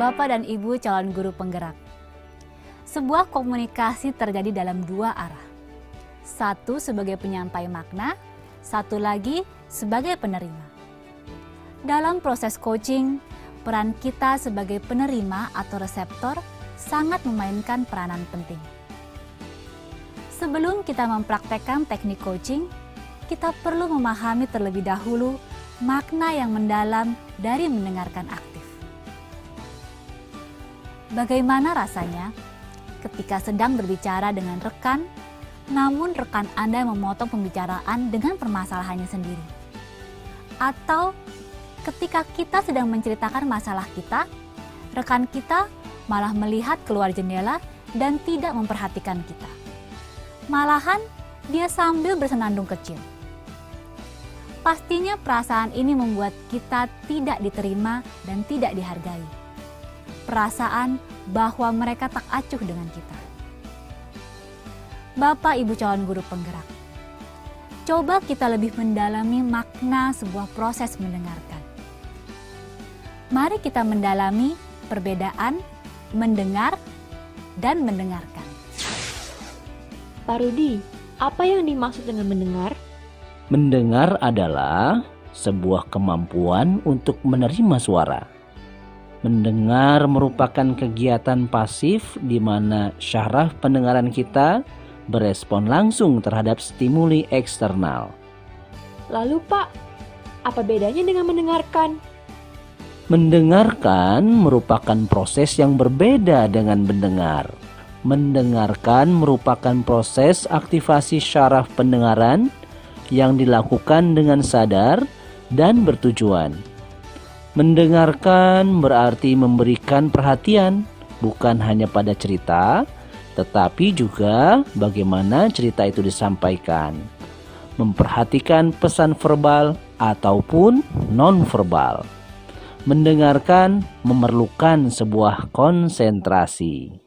Bapak dan Ibu calon guru penggerak. Sebuah komunikasi terjadi dalam dua arah. Satu sebagai penyampai makna, satu lagi sebagai penerima. Dalam proses coaching, peran kita sebagai penerima atau reseptor sangat memainkan peranan penting. Sebelum kita mempraktekkan teknik coaching, kita perlu memahami terlebih dahulu makna yang mendalam dari mendengarkan aktif. Bagaimana rasanya ketika sedang berbicara dengan rekan, namun rekan Anda memotong pembicaraan dengan permasalahannya sendiri? Atau ketika kita sedang menceritakan masalah kita, rekan kita malah melihat keluar jendela dan tidak memperhatikan kita. Malahan dia sambil bersenandung kecil. Pastinya perasaan ini membuat kita tidak diterima dan tidak dihargai. Perasaan bahwa mereka tak acuh dengan kita. Bapak Ibu calon guru penggerak, coba kita lebih mendalami makna sebuah proses mendengarkan. Mari kita mendalami perbedaan mendengar dan mendengarkan. Pak Rudi, apa yang dimaksud dengan mendengar? Mendengar adalah sebuah kemampuan untuk menerima suara. Mendengar merupakan kegiatan pasif di mana syaraf pendengaran kita berespon langsung terhadap stimuli eksternal. Lalu Pak, apa bedanya dengan mendengarkan? Mendengarkan merupakan proses yang berbeda dengan mendengar. Mendengarkan merupakan proses aktivasi syaraf pendengaran yang dilakukan dengan sadar dan bertujuan. Mendengarkan berarti memberikan perhatian bukan hanya pada cerita, tetapi juga bagaimana cerita itu disampaikan. Memperhatikan pesan verbal ataupun non-verbal. Mendengarkan memerlukan sebuah konsentrasi.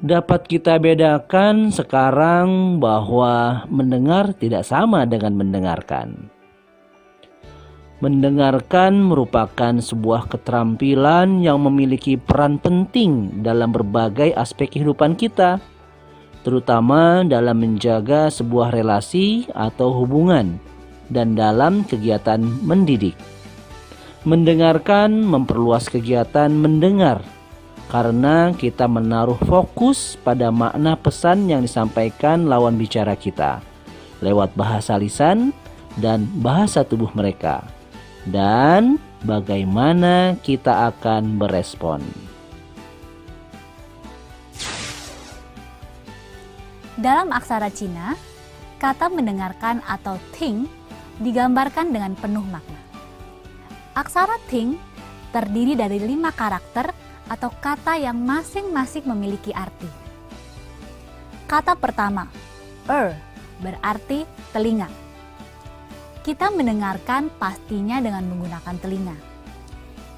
Dapat kita bedakan sekarang bahwa mendengar tidak sama dengan mendengarkan. Mendengarkan merupakan sebuah keterampilan yang memiliki peran penting dalam berbagai aspek kehidupan kita, terutama dalam menjaga sebuah relasi atau hubungan dan dalam kegiatan mendidik. Mendengarkan memperluas kegiatan mendengar karena kita menaruh fokus pada makna pesan yang disampaikan lawan bicara kita lewat bahasa lisan dan bahasa tubuh mereka, dan bagaimana kita akan berespon. Dalam aksara Cina, kata mendengarkan atau ting digambarkan dengan penuh makna. Aksara ting terdiri dari 5 karakter atau kata yang masing-masing memiliki arti. Kata pertama, berarti telinga. Kita mendengarkan pastinya dengan menggunakan telinga.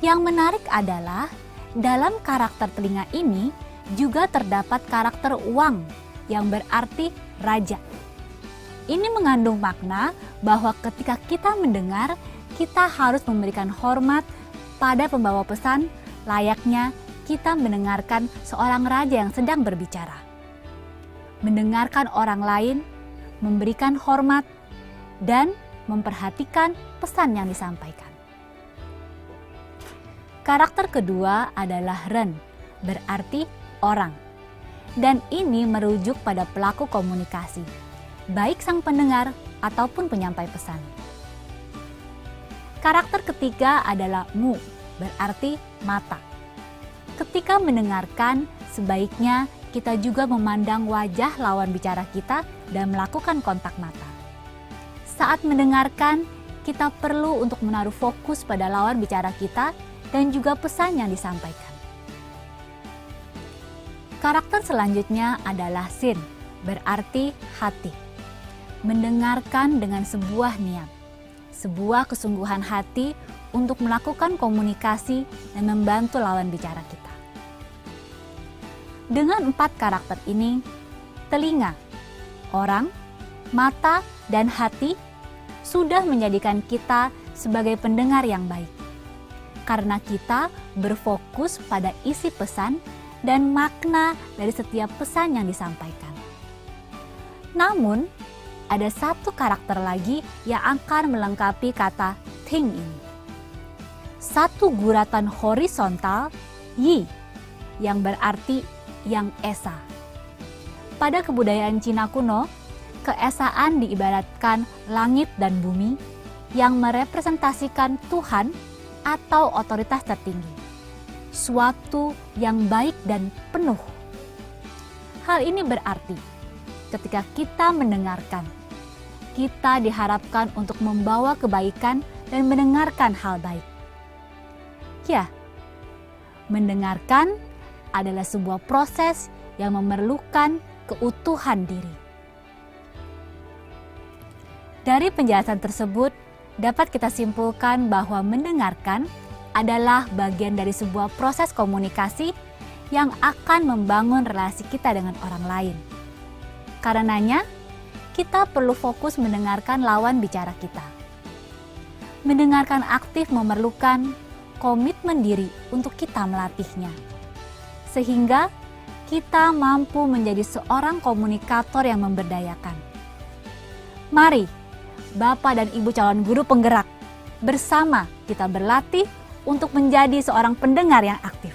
Yang menarik adalah dalam karakter telinga ini juga terdapat karakter wang yang berarti raja. Ini mengandung makna bahwa ketika kita mendengar, kita harus memberikan hormat pada pembawa pesan layaknya kita mendengarkan seorang raja yang sedang berbicara. Mendengarkan orang lain, memberikan hormat, dan memperhatikan pesan yang disampaikan. Karakter kedua adalah ren, berarti orang. Dan ini merujuk pada pelaku komunikasi, baik sang pendengar ataupun penyampai pesan. Karakter ketiga adalah mu, berarti mata. Ketika mendengarkan, sebaiknya kita juga memandang wajah lawan bicara kita dan melakukan kontak mata. Saat mendengarkan, kita perlu untuk menaruh fokus pada lawan bicara kita dan juga pesan yang disampaikan. Karakter selanjutnya adalah sin, berarti hati. Mendengarkan dengan sebuah niat, sebuah kesungguhan hati untuk melakukan komunikasi dan membantu lawan bicara kita. Dengan 4 karakter ini, telinga, orang, mata, dan hati sudah menjadikan kita sebagai pendengar yang baik. karena kita berfokus pada isi pesan dan makna dari setiap pesan yang disampaikan. Namun, ada satu karakter lagi yang akan melengkapi kata think ini. Satu guratan horizontal, yi, yang berarti yang esa. Pada kebudayaan Cina kuno, keesaan diibaratkan langit dan bumi yang merepresentasikan Tuhan atau otoritas tertinggi, suatu yang baik dan penuh. Hal ini berarti ketika kita mendengarkan, kita diharapkan untuk membawa kebaikan dan mendengarkan hal baik. Ya, mendengarkan adalah sebuah proses yang memerlukan keutuhan diri. Dari penjelasan tersebut, dapat kita simpulkan bahwa mendengarkan adalah bagian dari sebuah proses komunikasi yang akan membangun relasi kita dengan orang lain. Karenanya, kita perlu fokus mendengarkan lawan bicara kita. Mendengarkan aktif memerlukan komitmen diri untuk kita melatihnya, sehingga kita mampu menjadi seorang komunikator yang memberdayakan. Mari, Bapak dan Ibu calon guru penggerak, bersama kita berlatih untuk menjadi seorang pendengar yang aktif.